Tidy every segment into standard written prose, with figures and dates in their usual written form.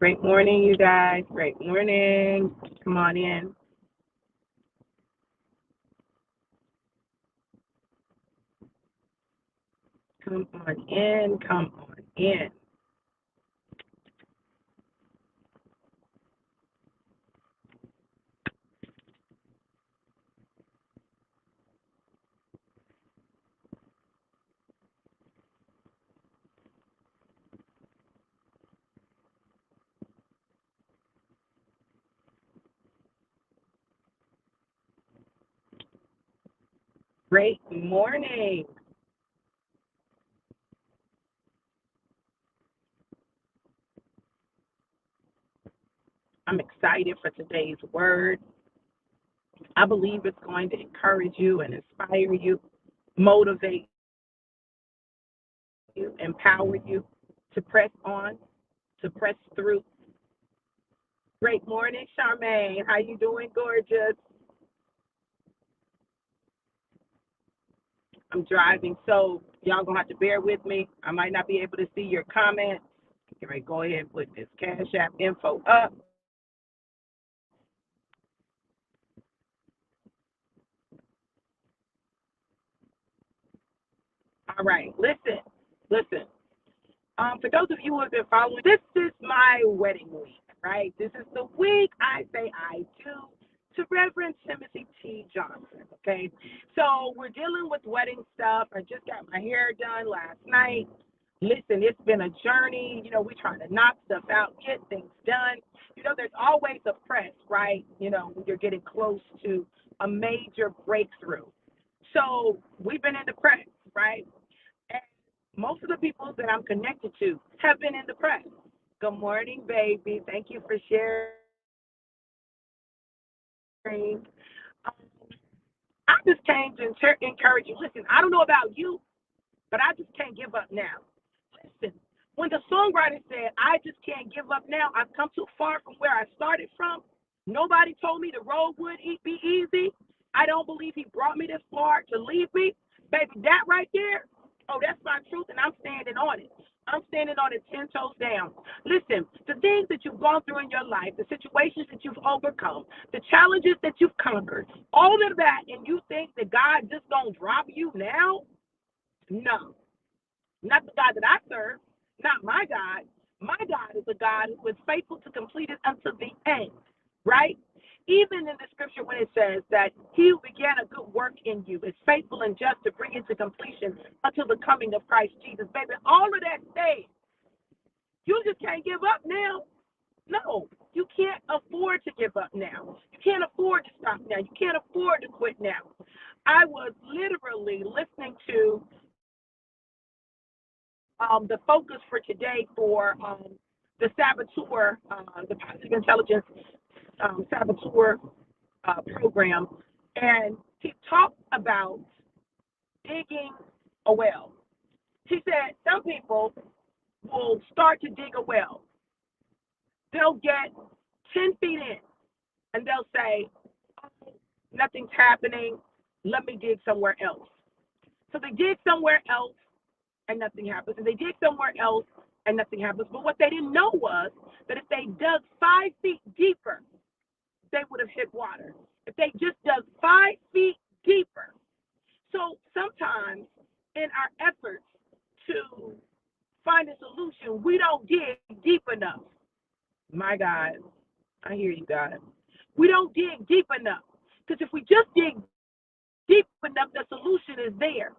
Great morning, you guys. Great morning. Come on in. Come on in. Come on in. Great morning. I'm excited for today's word. I believe it's going to encourage you and inspire you, motivate you, empower you to press on, to press through. Great morning, Charmaine. How you doing, gorgeous? I'm driving, so y'all gonna have to bear with me. I might not be able to see your comments. All right, go ahead and put this Cash App info up. All right, listen. For those of you who have been following, this is my wedding week, right? This is the week I say I do to Reverend Timothy T. Johnson, okay? So we're dealing with wedding stuff. I just got my hair done last night. Listen, it's been a journey. We're trying to knock stuff out, get things done. There's always a press, right? When you're getting close to a major breakthrough. So we've been in the press, right? And most of the people that I'm connected to have been in the press. Good morning, baby. Thank you for sharing. Um, I just came to encourage you. Listen, I don't know about you, but I just can't give up now. Listen, when the songwriter said, I just can't give up now, I've come too far from where I started from. Nobody told me the road would be easy. I don't believe he brought me this far to leave me. Baby, that right there, oh, that's my truth, and I'm standing on it. I'm standing on it 10 toes down. Listen, the things that you've gone through in your life, the situations that you've overcome, the challenges that you've conquered, all of that, and you think that God just gonna drop you now? No, not the God that I serve, not my God. My God is a God who is faithful to complete it unto the end, right? Even in the scripture when it says that he who began a good work in you is faithful and just to bring it to completion until the coming of Christ Jesus. Baby, all of that said, you just can't give up now. No, you can't afford to give up now. You can't afford to stop now. You can't afford to quit now. I was literally listening to the focus for today for the saboteur, the positive intelligence saboteur program, and he talked about digging a well. He said some people will start to dig a well. They'll get 10 feet in and they'll say, oh, nothing's happening. Let me dig somewhere else. So they dig somewhere else and nothing happens. And they dig somewhere else and nothing happens. But what they didn't know was that if they dug 5 feet deeper, they would have hit water. If they just dug 5 feet deeper. So sometimes in our efforts to find a solution, we don't dig deep enough. My God, I hear you, God. We don't dig deep enough. Because if we just dig deep enough, the solution is there.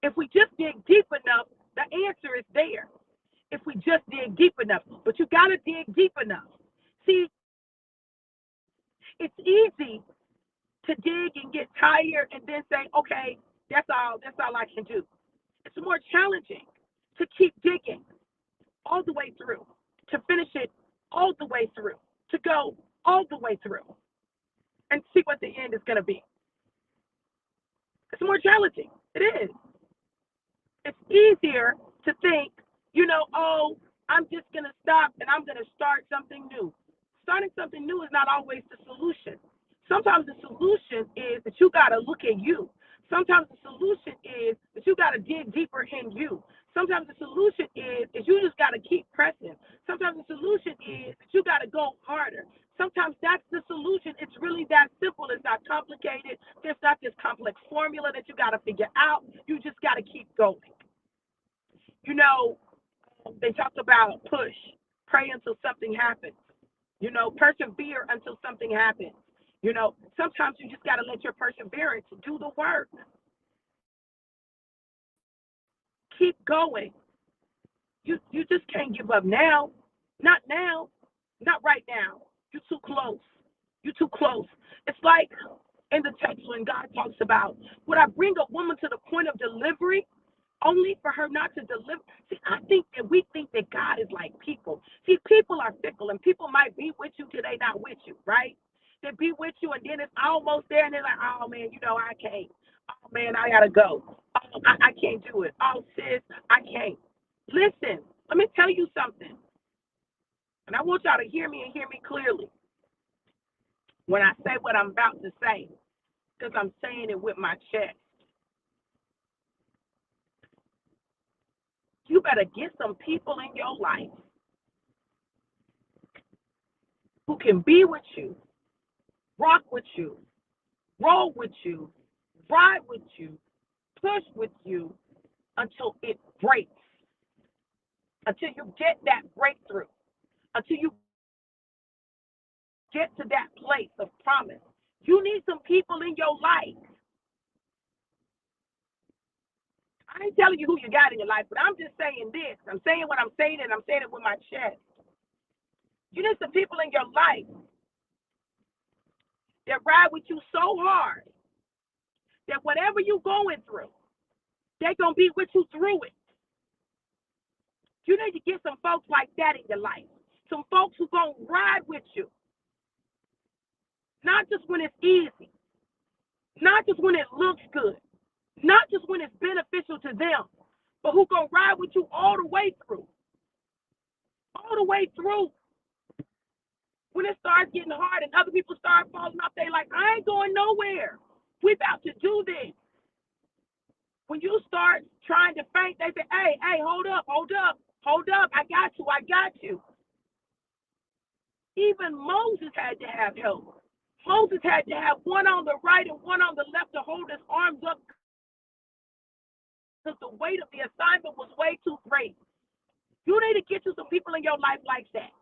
If we just dig deep enough, the answer is there. If we just dig deep enough. But you got to dig deep enough. See, it's easy to dig and get tired and then say, okay, that's all I can do. It's more challenging to keep digging all the way through, to finish it all the way through, to go all the way through and see what the end is going to be. It's more challenging. It is. It's easier to think, oh, I'm just going to stop and I'm going to start something new. Starting something new is not always the solution. Sometimes the solution is that you got to look at you. Sometimes the solution is that you got to dig deeper in you. Sometimes the solution is you just got to keep pressing. Sometimes the solution is that you got to go harder. Sometimes that's the solution. It's really that simple. It's not complicated. There's not this complex formula that you got to figure out. You just got to keep going. You know, they talked about push, pray until something happens. You know, persevere until something happens. You know, sometimes you just got to let your perseverance do the work. Keep going. You just can't give up now. Not now. Not right now. You're too close. You're too close. It's like in the text when God talks about, would I bring a woman to the point of delivery only for her not to deliver? See, I think that we think that God is like people. See, people are fickle, and people might be with you till they not with you, right? They be with you, and then it's almost there, and they're like, oh, man, I can't. Oh, man, I got to go. Oh, I can't do it. Oh, sis, I can't. Listen, let me tell you something, and I want y'all to hear me and hear me clearly when I say what I'm about to say, because I'm saying it with my chest. You better get some people in your life who can be with you, rock with you, roll with you, ride with you, push with you until it breaks, until you get that breakthrough, until you get to that place of promise. You need some people in your life. I ain't telling you who you got in your life, but I'm just saying this. I'm saying what I'm saying, and I'm saying it with my chest. You need some people in your life that ride with you so hard that whatever you're going through, they're going to be with you through it. You need to get some folks like that in your life. Some folks who going to ride with you. Not just when it's easy. Not just when it looks good. Not just when it's beneficial to them. But who going to ride with you all the way through. All the way through. When it starts getting hard and other people start falling off, they like, I ain't going nowhere. We about to do this. When you start trying to faint, they say, hey, hold up. I got you. Even Moses had to have help. Moses had to have one on the right and one on the left to hold his arms up because the weight of the assignment was way too great. You need to get you some people in your life like that.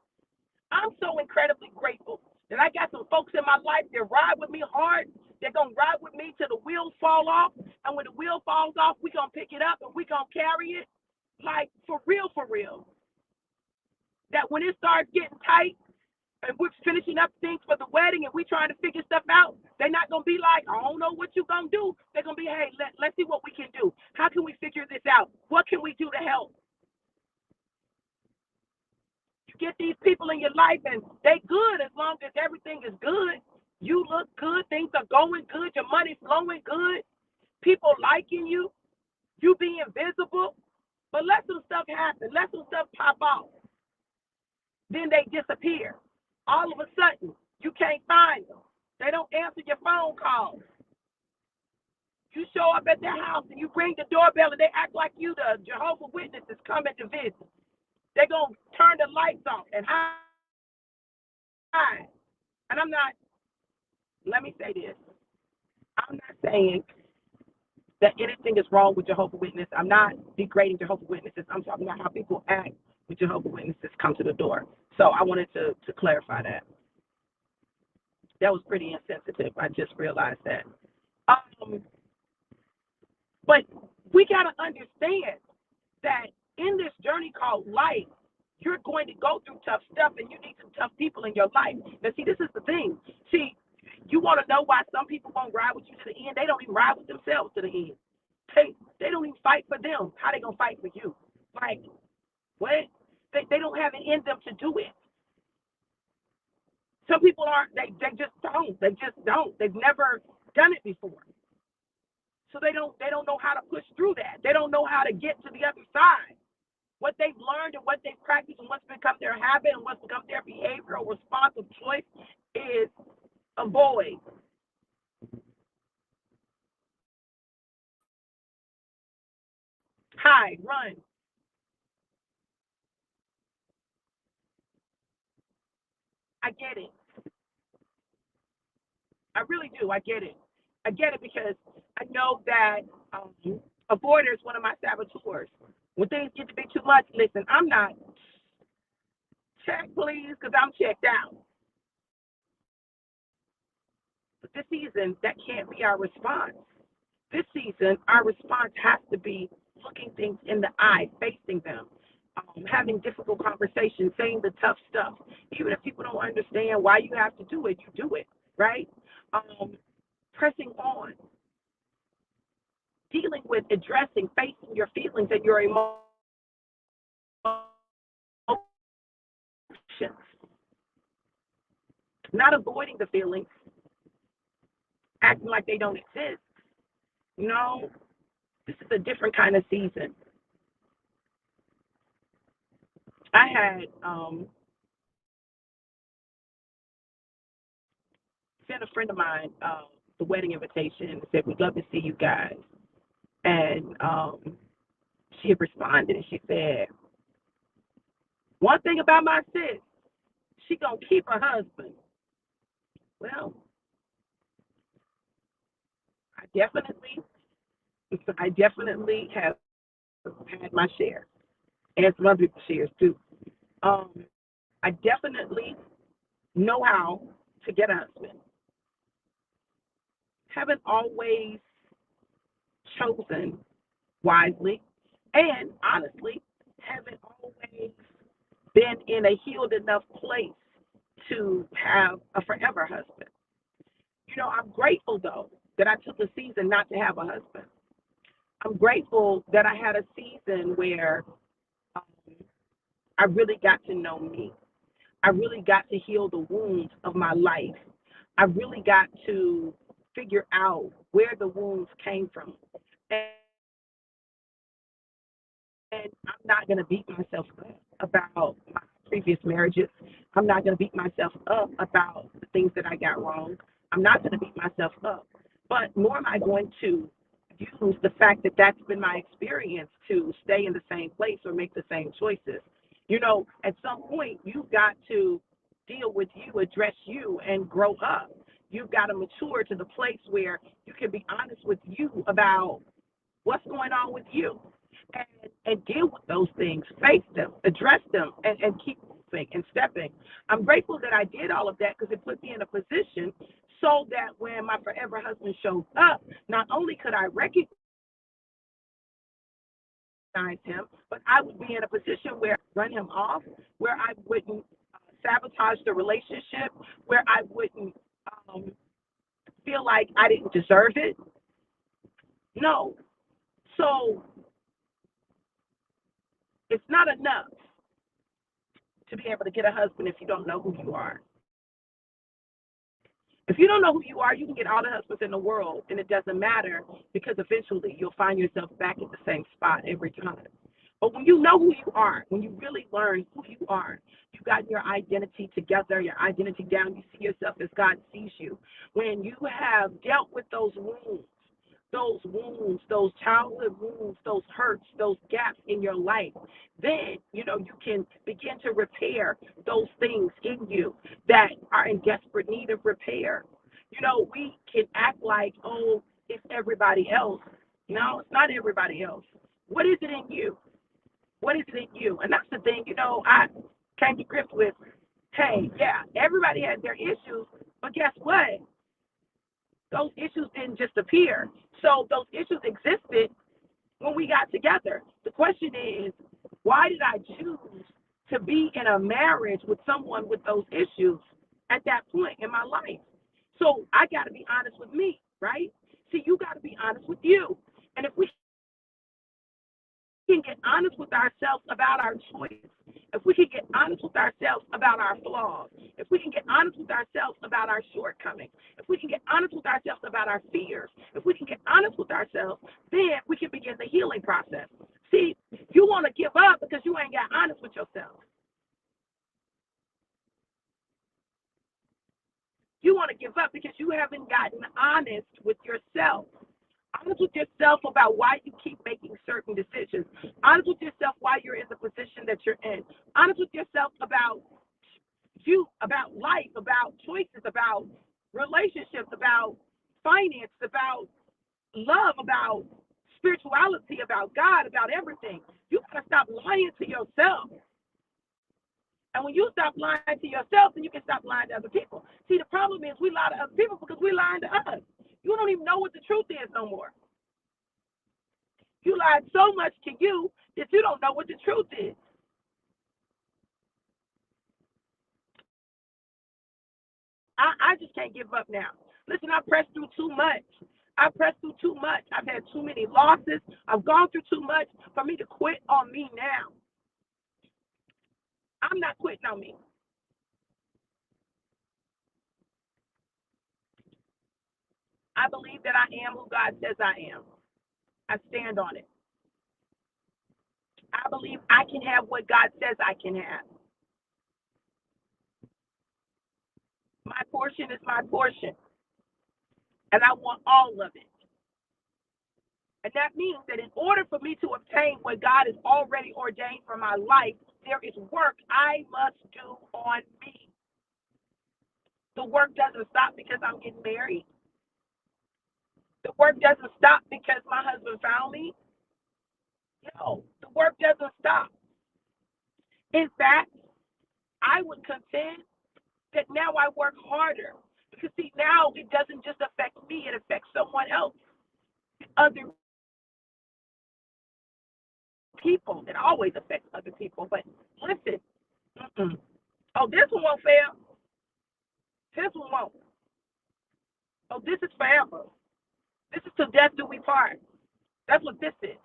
I'm so incredibly grateful that I got some folks in my life that ride with me hard. They're going to ride with me till the wheels fall off. And when the wheel falls off, we're going to pick it up and we're going to carry it. Like, for real. That when it starts getting tight and we're finishing up things for the wedding and we're trying to figure stuff out, they're not going to be like, I don't know what you're going to do. They're going to be, hey, let's see what we can do. How can we figure this out? What can we do to help? You get these people in your life and they good as long as everything is good. You look good. Things are going good. Your money's flowing good. People liking you. You being visible. But let some stuff happen. Let some stuff pop off. Then they disappear. All of a sudden, you can't find them. They don't answer your phone calls. You show up at their house and you ring the doorbell and they act like you the Jehovah's Witnesses coming to visit. They're going to turn the lights off and hide. And let me say this. I'm not saying that anything is wrong with Jehovah's Witnesses. I'm not degrading Jehovah's Witnesses. I'm talking about how people act when Jehovah's Witnesses come to the door. So I wanted to clarify that. That was pretty insensitive. I just realized that. But we got to understand that in this journey called life, you're going to go through tough stuff and you need some tough people in your life. Now, see, this is the thing. See, you want to know why some people won't ride with you to the end? They don't even ride with themselves to the end. They don't even fight for them. How they going to fight for you? Like, what? They don't have it in them to do it. Some people aren't. They just don't. They just don't. They've never done it before. So they don't know how to push through that. They don't know how to get to the other side. What they've learned and what they've practiced and what's become their habit and what's become their behavioral response of choice is avoid. Hide, run, I get it. I really do. I get it. I get it because I know that um, avoider is one of my saboteurs. When things get to be too much, listen, I'm not check, please, because I'm checked out. But this season, that can't be our response. This season, our response has to be looking things in the eye, facing them, having difficult conversations, saying the tough stuff. Even if people don't understand why you have to do it, you do it, right? Um, Pressing on, dealing with, addressing, facing your feelings and your emotions, not avoiding the feelings, acting like they don't exist. No, this is a different kind of season. I had sent a friend of mine the wedding invitation and said, "We'd love to see you guys." And she had responded and she said, "One thing about my sis, she gonna keep her husband." Well, I definitely, I definitely have had my share, and some other people's shares too. Um, I definitely know how to get a husband. Haven't always chosen wisely, and honestly, haven't always been in a healed enough place to have a forever husband. I'm grateful though that I took a season not to have a husband. I'm grateful that I had a season where um, I really got to know me. I really got to heal the wounds of my life. I really got to figure out where the wounds came from. And And I'm not going to beat myself up about my previous marriages. I'm not going to beat myself up about the things that I got wrong. I'm not going to beat myself up. But nor am I going to use the fact that that's been my experience to stay in the same place or make the same choices. At some point, you've got to deal with you, address you, and grow up. You've got to mature to the place where you can be honest with you about what's going on with you and deal with those things, face them, address them, and keep moving and stepping. I'm grateful that I did all of that because it put me in a position so that when my forever husband shows up, not only could I recognize him, but I would be in a position where I run him off, where I wouldn't sabotage the relationship, where I wouldn't um, feel like I didn't deserve it. No. So it's not enough to be able to get a husband if you don't know who you are. If you don't know who you are, you can get all the husbands in the world, and it doesn't matter because eventually you'll find yourself back at the same spot every time. But when you know who you are, when you really learn who you are, you've got your identity together, your identity down, you see yourself as God sees you. When you have dealt with those wounds, those childhood wounds, those hurts, those gaps in your life, then you can begin to repair those things in you that are in desperate need of repair. We can act like, oh, it's everybody else. No, it's not everybody else. What is it in you? What is it in you? And that's the thing, I came to grips with, hey, yeah, everybody has their issues, but guess what? Those issues didn't just appear. So those issues existed when we got together. The question is, why did I choose to be in a marriage with someone with those issues at that point in my life? So I got to be honest with me, right? See, you got to be honest with you. And if we can get honest with ourselves about our choices, if we can get honest with ourselves about our flaws, if we can get honest with ourselves about our shortcomings, if we can get honest with ourselves about our fears, if we can get honest with ourselves, then we can begin the healing process. See, you want to give up because you ain't got honest with yourself. You want to give up because you haven't gotten honest with yourself. Honest with yourself about why you keep making certain decisions. Honest with yourself why you're in the position that you're in. Honest with yourself about you about life, about choices, about relationships, about finance, about love, about spirituality, about God, about everything. You gotta stop lying to yourself. And when you stop lying to yourself, then you can stop lying to other people. See, the problem is we lie to other people because we lying to us. You don't even know what the truth is no more. You lied so much to you that you don't know what the truth is. I just can't give up now. Listen, I pressed through too much. I pressed through too much. I've had too many losses. I've gone through too much for me to quit on me now. I'm not quitting on me. I believe that I am who God says I am. I stand on it. I believe I can have what God says I can have. My portion is my portion, and I want all of it. And that means that in order for me to obtain what God has already ordained for my life, there is work I must do on me. The work doesn't stop because I'm getting married. The work doesn't stop because my husband found me. No, the work doesn't stop. In fact, I would contend that now I work harder. Because see, now it doesn't just affect me, it affects someone else, other people. It always affects other people. But listen, oh, this one won't fail. This one won't. Oh, this is forever. This is till death do we part. That's what this is.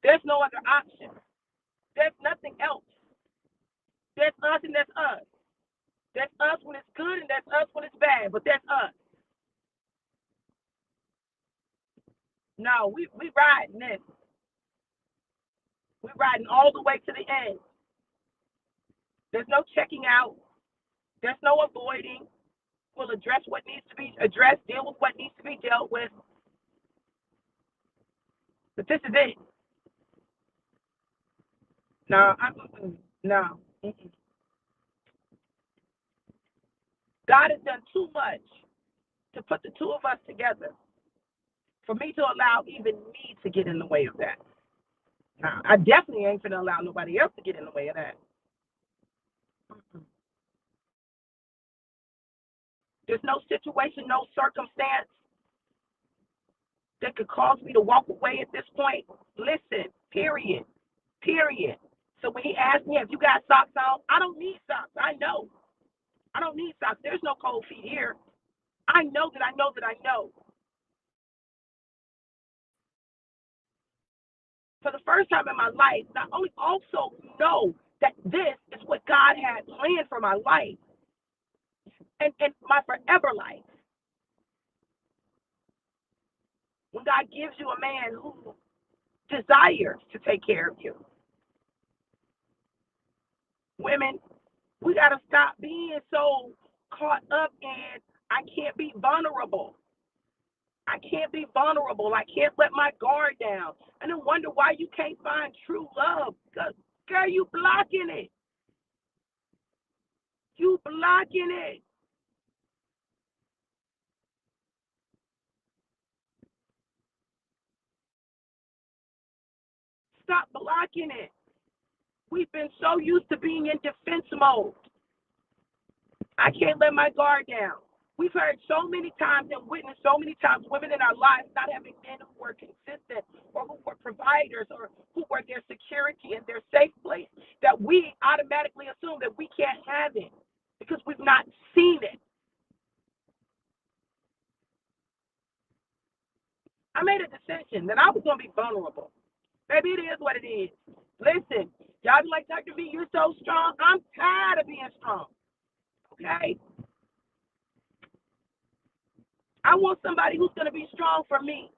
There's no other option. There's nothing else. That's us and that's us. That's us when it's good and that's us when it's bad. But that's us. No, we riding this. We're riding all the way to the end. There's no checking out. There's no avoiding. We'll address what needs to be addressed, deal with what needs to be dealt with. But this is it. No, no. God has done too much to put the two of us together for me to allow even me to get in the way of that. Now, I definitely ain't going to allow nobody else to get in the way of that. There's no situation, no circumstance that could cause me to walk away at this point. Listen, period. Period. So when he asked me, have you got socks on? I don't need socks. I know. I don't need socks. There's no cold feet here. I know that I know that I know. For the first time in my life, not only also know that this is what God had planned for my life and my forever life. When God gives you a man who desires to take care of you. Women, we got to stop being so caught up in I can't be vulnerable. I can't be vulnerable. I can't let my guard down. And then wonder why you can't find true love. Because, girl, you blocking it. You blocking it. Stop blocking it. We've been so used to being in defense mode. I can't let my guard down. We've heard so many times and witnessed so many times women in our lives not having men who were consistent or who were providers or who were their security and their safe place that we automatically assume that we can't have it because we've not seen it. I made a decision that I was going to be vulnerable. Maybe it is what it is. Listen, y'all be like, Dr. V, you're so strong. I'm tired of being strong. Okay? I want somebody who's going to be strong for me.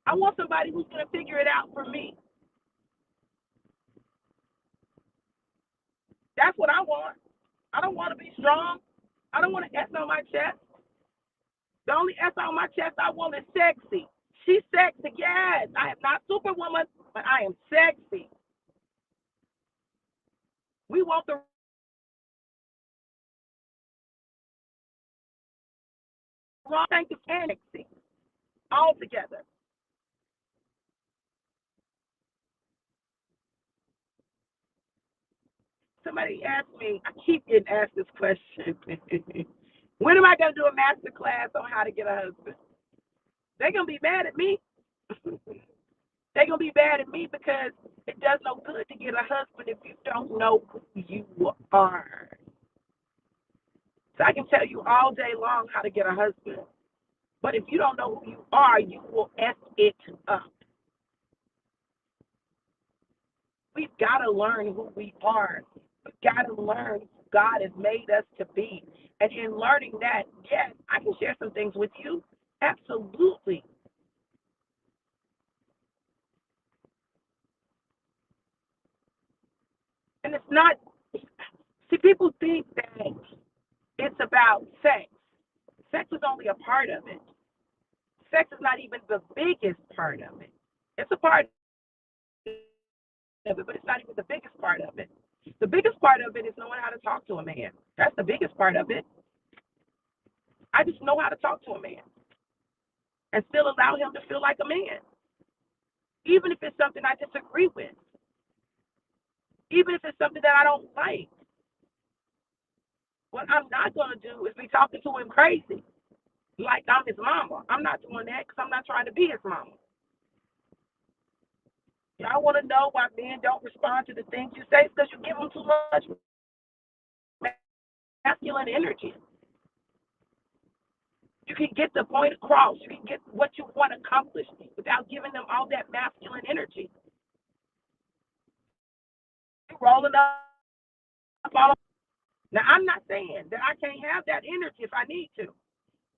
I want somebody who's going to figure it out for me. That's what I want. I don't want to be strong. I don't want to S on my chest. The only S on my chest I want is sexy. She's sexy, yes. I am not superwoman, but I am sexy. We want the wrong sanctification altogether. Somebody asked me, I keep getting asked this question. When am I going to do a master class on how to get a husband? They're going to be mad at me. They're going to be mad at me because it does no good to get a husband if you don't know who you are. So I can tell you all day long how to get a husband. But if you don't know who you are, you will F it up. We've got to learn who we are. We've got to learn who God has made us to be. And in learning that, yes, I can share some things with you. Absolutely. And it's not, see, people think that it's about sex. Sex is only a part of it. Sex is not even the biggest part of it. It's a part of it, but it's not even the biggest part of it. The biggest part of it is knowing how to talk to a man. That's the biggest part of it. I just know how to talk to a man and still allow him to feel like a man, even if it's something I disagree with, even if it's something that I don't like. What I'm not going to do is be talking to him crazy like I'm his mama. I'm not doing that because I'm not trying to be his mama. Y'all want to know why men don't respond to the things you say? It's because you give them too much masculine energy. You can get the point across. You can get what you want accomplished without giving them all that masculine energy. You're rolling up all. Now, I'm not saying that I can't have that energy if I need to.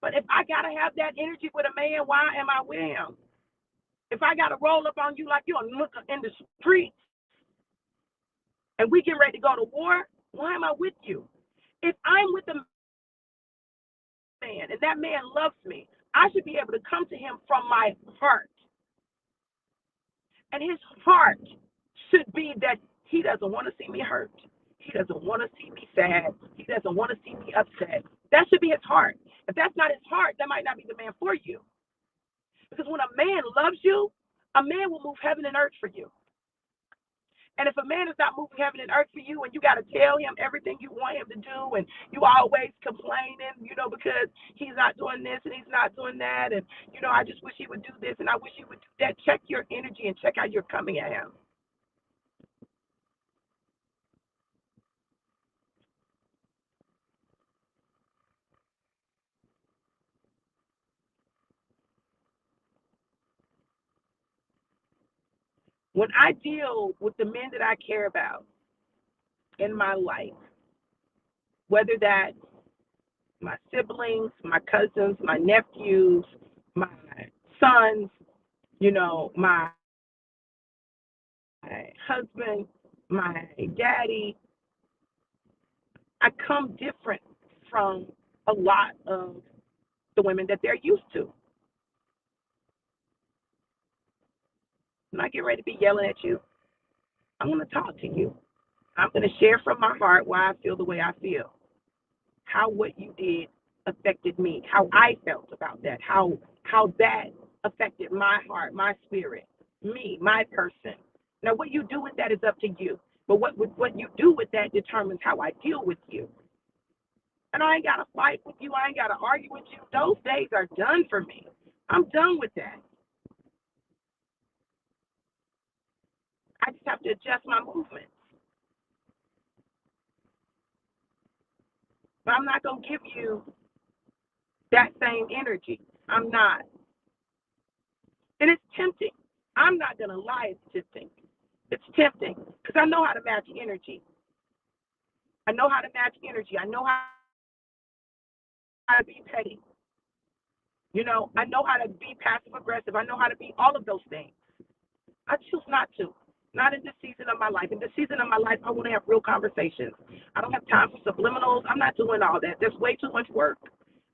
But if I got to have that energy with a man, why am I with him? If I got to roll up on you like you're a looker in the street and we get ready to go to war, why am I with you? If I'm with a man and that man loves me, I should be able to come to him from my heart. And his heart should be that he doesn't want to see me hurt. He doesn't want to see me sad. He doesn't want to see me upset. That should be his heart. If that's not his heart, that might not be the man for you. Because when a man loves you, a man will move heaven and earth for you. And if a man is not moving heaven and earth for you and you got to tell him everything you want him to do and you always complaining, because he's not doing this and he's not doing that and, I just wish he would do this and I wish he would do that, check your energy and check how you're coming at him. When I deal with the men that I care about in my life, whether that's my siblings, my cousins, my nephews, my sons, my husband, my daddy, I come different from a lot of the women that they're used to. I'm not getting ready to be yelling at you. I'm going to talk to you. I'm going to share from my heart why I feel the way I feel, how what you did affected me, how I felt about that, how that affected my heart, my spirit, me, my person. Now, what you do with that is up to you. But what you do with that determines how I deal with you. And I ain't got to fight with you. I ain't got to argue with you. Those days are done for me. I'm done with that. I just have to adjust my movements. But I'm not going to give you that same energy. I'm not. And it's tempting. I'm not going to lie. It's tempting. It's tempting because I know how to match energy. I know how to match energy. I know how to be petty. I know how to be passive aggressive. I know how to be all of those things. I choose not to. Not in this season of my life. In this season of my life, I want to have real conversations. I don't have time for subliminals. I'm not doing all that. There's way too much work.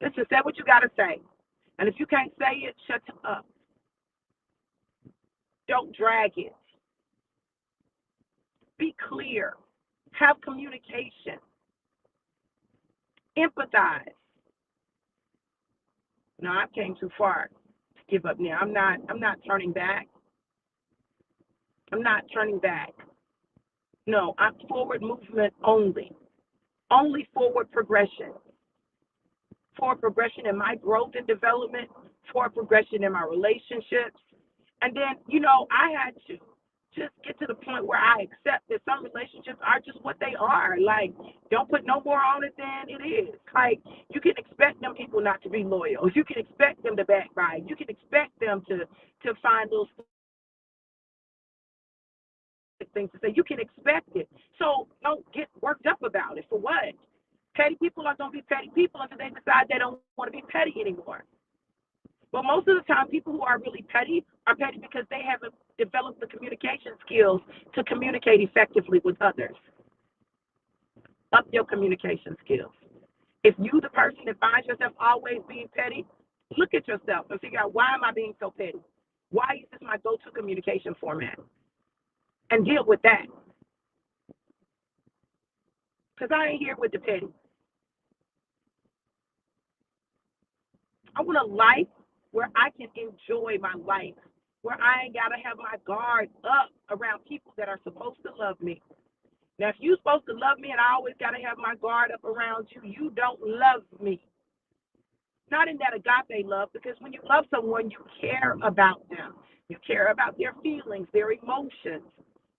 Listen, say what you got to say. And if you can't say it, shut up. Don't drag it. Be clear. Have communication. Empathize. No, I came too far to give up now. I'm not turning back. I'm not turning back. No, I'm forward movement only. Only forward progression. Forward progression in my growth and development, forward progression in my relationships. And then, I had to just get to the point where I accept that some relationships are just what they are. Like, don't put no more on it than it is. Like, you can expect them people not to be loyal. You can expect them to backbite. You can expect them to find little things to say. You can expect it. So don't get worked up about it. For what? Petty people are going to be petty people until they decide they don't want to be petty anymore. But most of the time, people who are really petty are petty because they haven't developed the communication skills to communicate effectively with others. Up your communication skills. If you, the person that finds yourself always being petty, look at yourself and figure out, why am I being so petty? Why is this my go-to communication format? And deal with that. Because I ain't here with the petty. I want a life where I can enjoy my life, where I ain't got to have my guard up around people that are supposed to love me. Now, if you're supposed to love me and I always got to have my guard up around you, you don't love me. Not in that agape love, because when you love someone, you care about them. You care about their feelings, their emotions.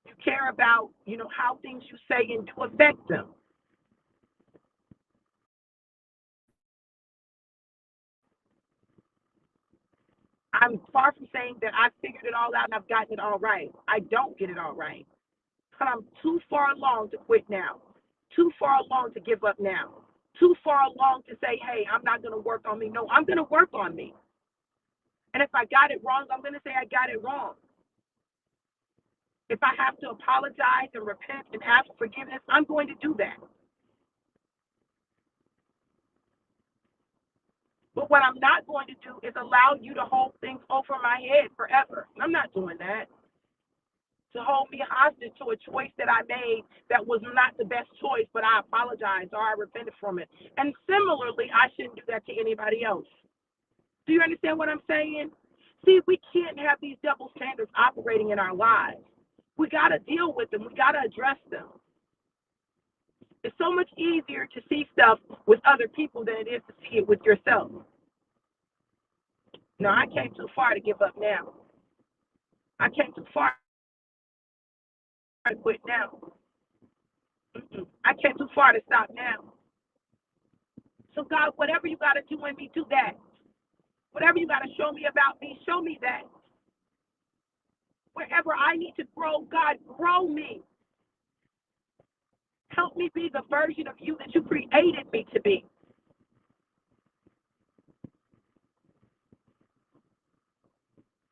You care about, how things you say and do affect them. I'm far from saying that I've figured it all out and I've gotten it all right. I don't get it all right. But I'm too far along to quit now. Too far along to give up now. Too far along to say, hey, I'm not going to work on me. No, I'm going to work on me. And if I got it wrong, I'm going to say I got it wrong. If I have to apologize and repent and ask for forgiveness, I'm going to do that. But what I'm not going to do is allow you to hold things over my head forever. I'm not doing that. To hold me hostage to a choice that I made that was not the best choice, but I apologized or I repented from it. And similarly, I shouldn't do that to anybody else. Do you understand what I'm saying? See, we can't have these double standards operating in our lives. We got to deal with them. We got to address them. It's so much easier to see stuff with other people than it is to see it with yourself. No, I came too far to give up now. I came too far to quit now. I came too far to stop now. So, God, whatever you got to do in me, do that. Whatever you got to show me about me, show me that. Wherever I need to grow, God, grow me. Help me be the version of you that you created me to be.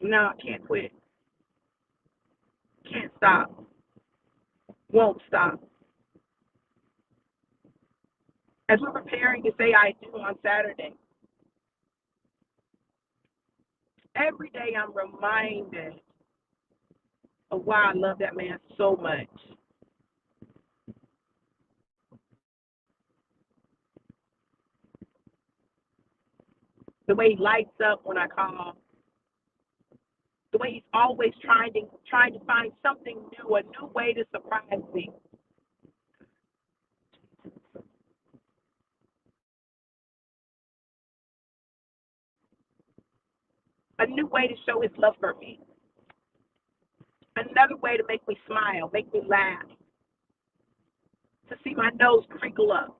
No, I can't quit. Can't stop. Won't stop. As we're preparing to say I do on Saturday, every day I'm reminded of why I love that man so much. The way he lights up when I call, the way he's always trying to find something new, a new way to surprise me. A new way to show his love for me. Another way to make me smile, make me laugh, to see my nose crinkle up.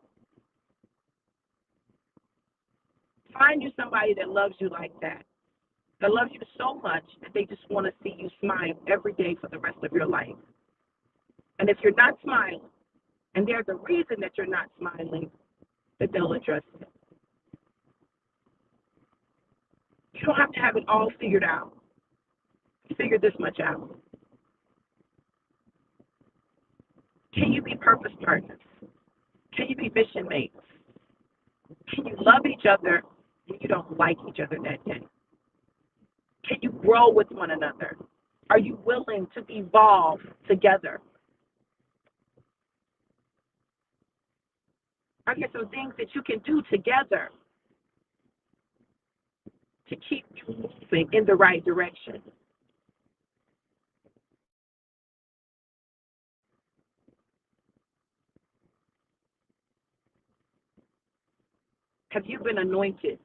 Find you somebody that loves you like that loves you so much that they just want to see you smile every day for the rest of your life. And if you're not smiling, and there's a reason that you're not smiling, that they'll address it. You don't have to have it all figured out. Figure this much out. Can you be purpose partners? Can you be mission mates? Can you love each other when you don't like each other that day? Can you grow with one another? Are you willing to evolve together? Are there some things that you can do together? to keep you moving in the right direction. Have you been anointed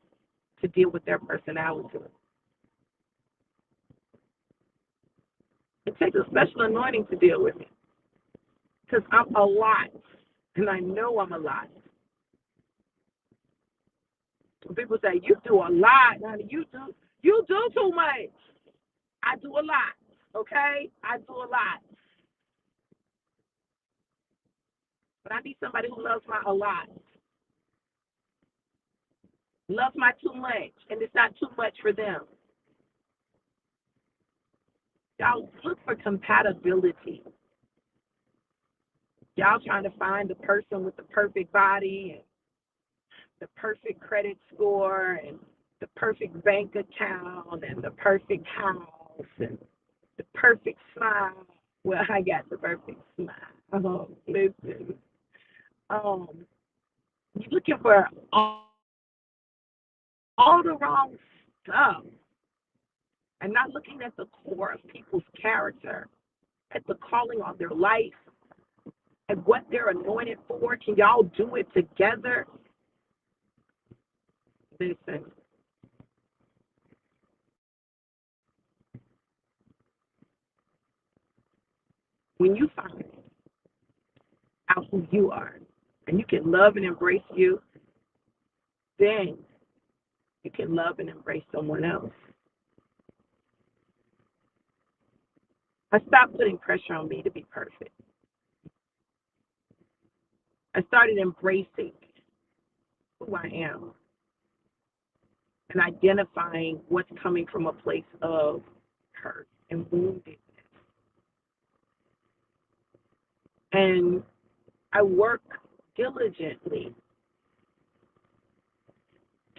to deal with their personality? It takes a special anointing to deal with it because I'm a lot, and I know I'm a lot. When people say you do a lot, honey, you do too much. I do a lot. Okay, I do a lot, but I need somebody who loves my a lot, loves my too much, and it's not too much for them. Y'all look for compatibility. Y'all trying to find the person with the perfect body and the perfect credit score and the perfect bank account and the perfect house and the perfect smile. Well, I got the perfect smile. Listen, um, you're looking for all the wrong stuff and not looking at the core of people's character, at the calling on their life, and what they're anointed for. Can y'all do it together? Listen, when you find out who you are and you can love and embrace you, then you can love and embrace someone else. I stopped putting pressure on me to be perfect. I started embracing who I am and identifying what's coming from a place of hurt and wounded. And I work diligently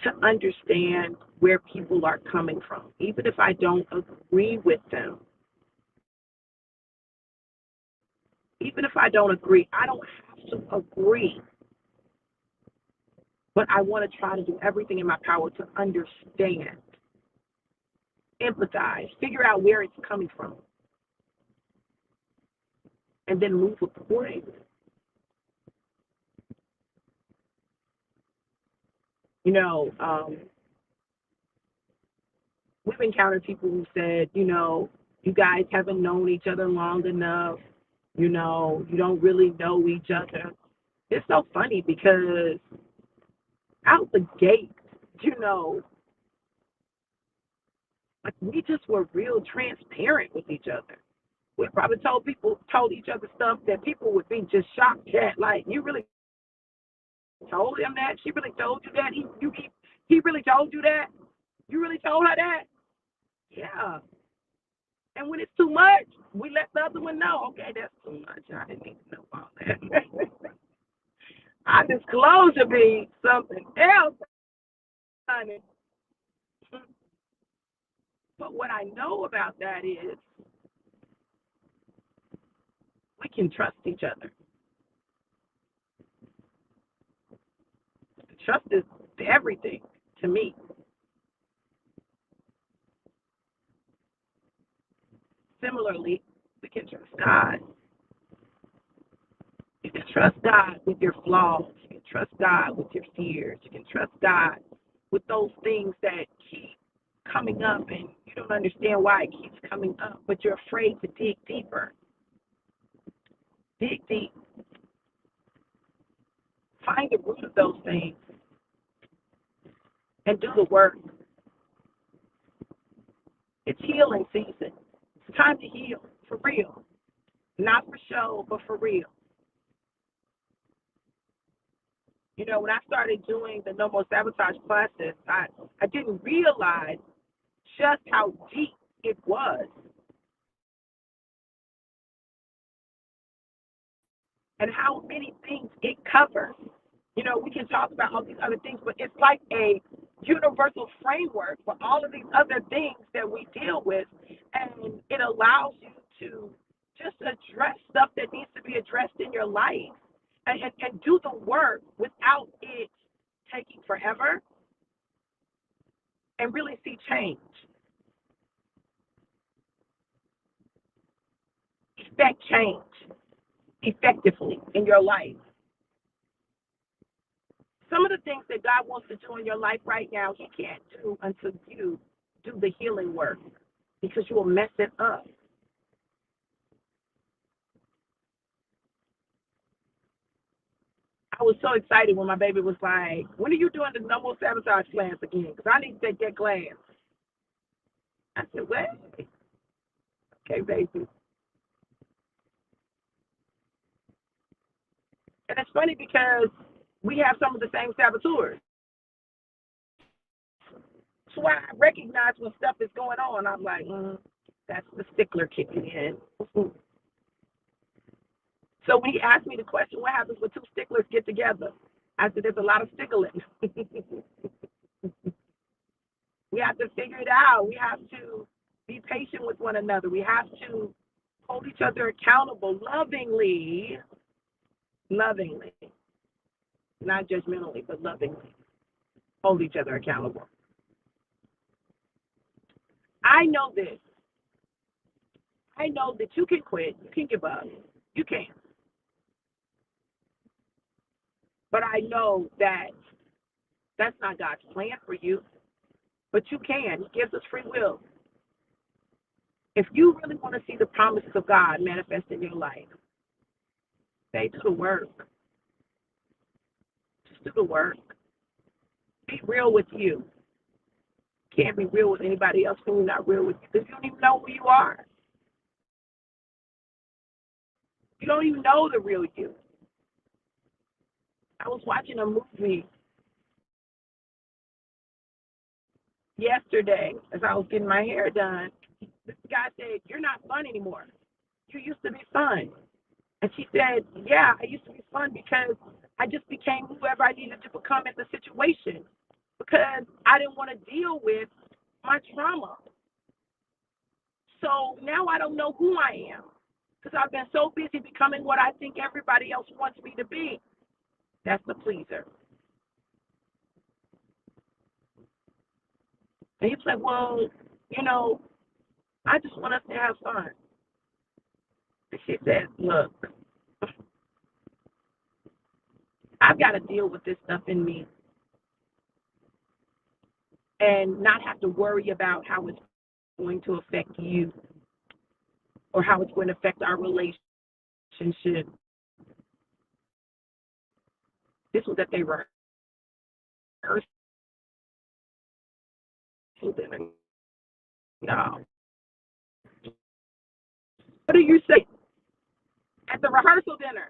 to understand where people are coming from, even if I don't agree with them. Even if I don't agree, I don't have to agree, but I want to try to do everything in my power to understand, empathize, figure out where it's coming from, and then move accordingly. You know, we've encountered people who said, you guys haven't known each other long enough. You don't really know each other. It's so funny because out the gate, you know, like we just were real transparent with each other. We probably told each other stuff that people would be just shocked at. Like, you really told him that? She really told you that? He really told you that? You really told her that? Yeah. And when it's too much, we let the other one know. Okay, that's too much. I didn't need to know all that. I disclosure to be something else, honey. But what I know about that is we can trust each other. Trust is everything to me. Similarly, we can trust God. You can trust God with your flaws. You can trust God with your fears. You can trust God with those things that keep coming up and you don't understand why it keeps coming up, but you're afraid to dig deeper. Dig deep. Find the root of those things and do the work. It's healing season. It's time to heal for real. Not for show, but for real. When I started doing the No More Sabotage classes, I didn't realize just how deep it was and how many things it covers. We can talk about all these other things, but it's like a universal framework for all of these other things that we deal with, and it allows you to just address stuff that needs to be addressed in your life and do the work without it taking forever and really see change, effect change effectively in your life. Some of the things that God wants to do in your life right now, He can't do until you do the healing work because you will mess it up. I was so excited when my baby was like, "When are you doing the no more sabotage class again? Because I need to take that class." I said, "What?" Okay, baby. And it's funny because we have some of the same saboteurs. That's why I recognize when stuff is going on. I'm like, that's the stickler kicking in. So when he asked me the question, what happens when two sticklers get together? I said, there's a lot of stickling. We have to figure it out. We have to be patient with one another. We have to hold each other accountable lovingly, lovingly, not judgmentally, but lovingly. Hold each other accountable. I know this. I know that you can quit. You can give up. You can. But I know that that's not God's plan for you. But you can. He gives us free will. If you really want to see the promises of God manifest in your life, stay to the work. Just do the work. Be real with you. Can't be real with anybody else when you're not real with you because you don't even know who you are. You don't even know the real you. I was watching a movie yesterday as I was getting my hair done. This guy said, "You're not fun anymore. You used to be fun." And she said, "Yeah, I used to be fun because I just became whoever I needed to become in the situation because I didn't want to deal with my trauma. So now I don't know who I am because I've been so busy becoming what I think everybody else wants me to be." That's the pleaser. And he's like, "Well, I just want us to have fun." And she said, "Look, I've got to deal with this stuff in me and not have to worry about how it's going to affect you or how it's going to affect our relationship." This was at their rehearsal dinner. No. What do you say? At the rehearsal dinner.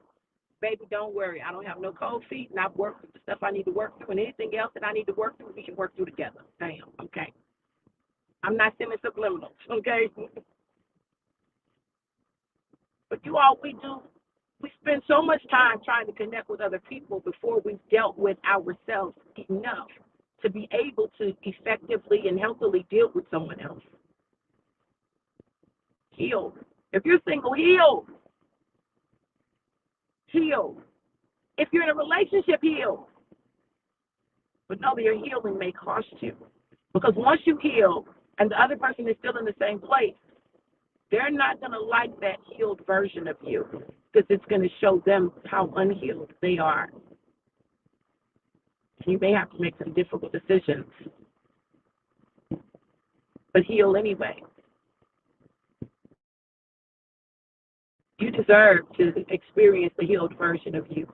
"Baby, don't worry. I don't have no cold feet, and I've worked through the stuff I need to work through, and anything else that I need to work through, we can work through together." Damn, okay. I'm not sending subliminals, okay? But you all, we spend so much time trying to connect with other people before we've dealt with ourselves enough to be able to effectively and healthily deal with someone else. Heal. If you're single, heal. Heal. If you're in a relationship, heal. But know that your healing may cost you. Because once you heal and the other person is still in the same place, they're not going to like that healed version of you because it's going to show them how unhealed they are. You may have to make some difficult decisions, but heal anyway. You deserve to experience the healed version of you.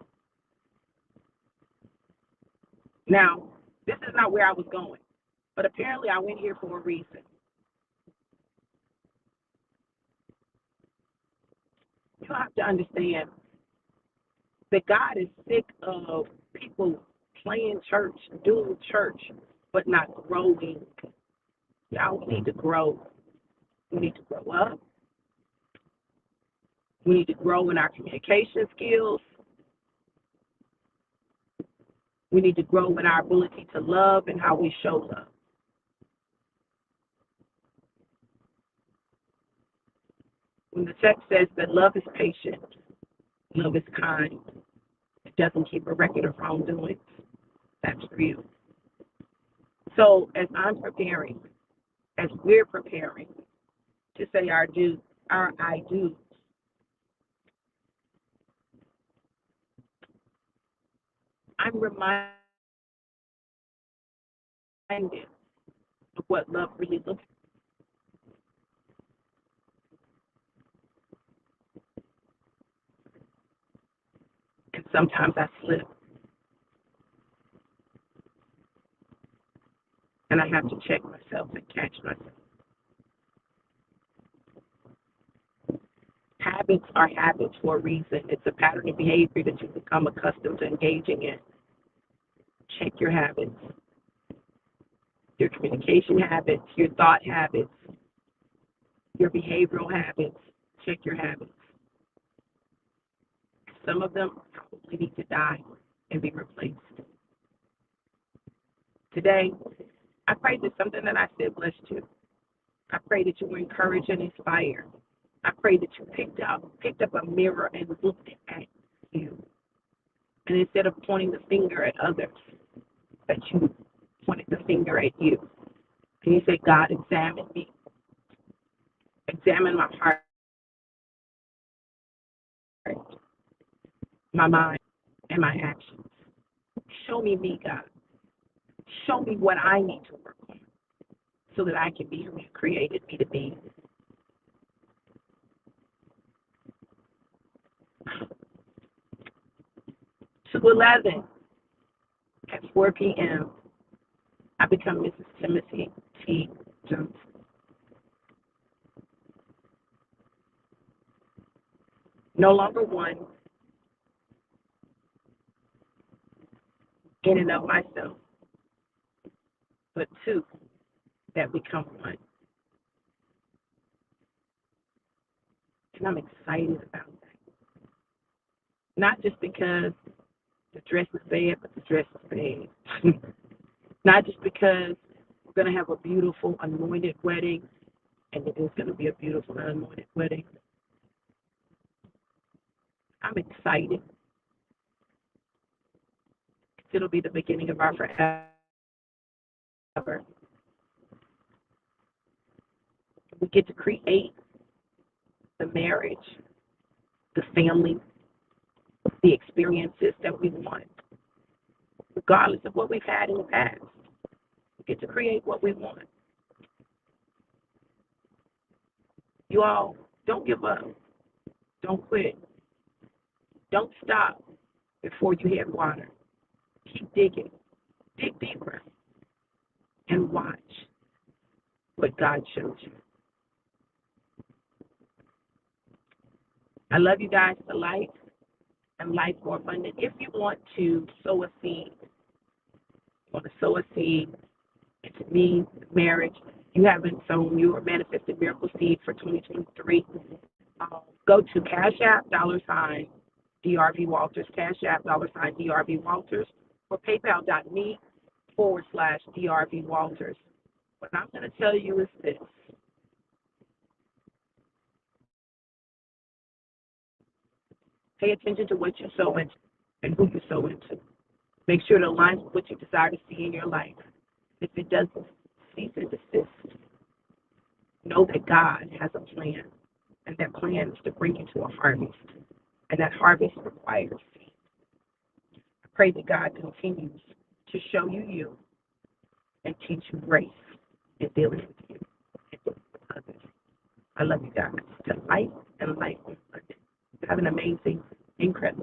Now, this is not where I was going, but apparently I went here for a reason. You have to understand that God is sick of people playing church, doing church, but not growing. Y'all, we need to grow. We need to grow up. We need to grow in our communication skills. We need to grow in our ability to love and how we show love. When the text says that love is patient, love is kind, it doesn't keep a record of wrongdoing, that's for you. So as I'm preparing, as we're preparing to say our I do, I'm reminded of what love really looks like. And sometimes I slip and I have to check myself and catch myself. Habits are habits for a reason. It's a pattern of behavior that you become accustomed to engaging in. Check your habits, your communication habits, your thought habits, your behavioral habits. Check your habits. Some of them probably need to die and be replaced. Today, I pray that something that I said blessed you. I pray that you were encouraged and inspired. I pray that you picked up a mirror and looked at you. And instead of pointing the finger at others, that you pointed the finger at you. And you said, God, examine me. Examine my heart, my mind, and my actions. Show me, God. Show me what I need to work on so that I can be who you created me to be. To 11 at 4 p.m., I become Mrs. Timothy T. Johnson. No longer one in and of myself, but two that become one. And I'm excited about that. Not just because the dress is bad, but the dress is bad. Not just because we're going to have a beautiful anointed wedding, and it is going to be a beautiful anointed wedding. I'm excited. It'll be the beginning of our forever. We get to create the marriage, the family, the experiences that we want, regardless of what we've had in the past. We get to create what we want. You all, don't give up. Don't quit. Don't stop before you hit water. Keep digging. Dig deeper. And watch what God shows you. I love you guys to life and life more abundant. If you want to sow a seed, into me, marriage, you haven't sown your manifested miracle seed for 2023, go to Cash App, $ DRV Walters, Cash App, $ DRV Walters, or PayPal.me/DRV Walters. What I'm going to tell you is this. Pay attention to what you sow into and who you sow into. Make sure it aligns with what you desire to see in your life. If it doesn't, cease and desist. Know that God has a plan, and that plan is to bring you to a harvest, and that harvest requires seed. I pray that God continues to show you you and teach you grace in dealing with you and dealing with others. I love you guys. To life and life. Have an amazing, incredible